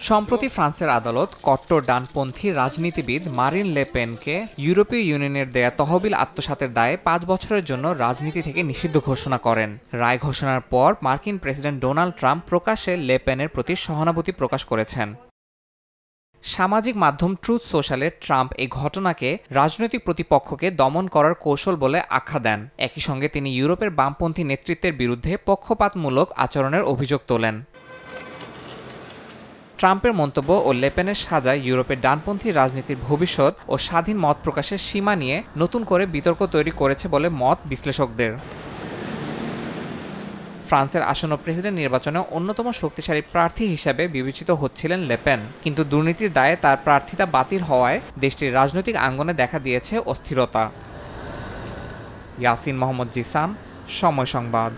সম্প্রতি ফ্রান্সের আদালত কট্টর ডানপন্থী রাজনীতিবিদ মারিন লে পেনকে ইউরোপীয় ইউনিয়নের দেয়া তহবিল আত্মসাতের দায়ে ৫ বছরের জন্য রাজনীতি থেকে নিষিদ্ধ ঘোষণা করেন। রায় ঘোষণার পর মার্কিন প্রেসিডেন্ট ডোনাল্ড ট্রাম্প প্রকাশ্যে লে পেনের প্রতি সহানুভূতি প্রকাশ করেছেন। সামাজিক মাধ্যম ট্রুথ সোশ্যালে ট্রাম্প এই ঘটনাকে রাজনৈতিক প্রতিপক্ষকে দমন করার কৌশল বলে আখ্যা দেন। একই সঙ্গে তিনি ইউরোপের বামপন্থী নেতৃত্বের বিরুদ্ধে পক্ষপাতমূলক আচরণের অভিযোগ তোলেন। ট্রাম্পের মন্তব্য ও লে পেনের সাজায় ইউরোপের ডানপন্থী রাজনীতির ভবিষ্যৎ ও স্বাধীন মত প্রকাশের সীমা নিয়ে নতুন করে বিতর্ক তৈরি করেছে বলে মত বিশ্লেষকদের। ফ্রান্সের আসন্ন প্রেসিডেন্ট নির্বাচনে অন্যতম শক্তিশালী প্রার্থী হিসেবে বিবেচিত হচ্ছিলেন লে পেন, কিন্তু দুর্নীতির দায়ে তার প্রার্থিতা বাতিল হওয়ায় দেশটির রাজনৈতিক আঙ্গনে দেখা দিয়েছে অস্থিরতা। ইয়াসিন মোহাম্মদ জিসান, সময় সংবাদ।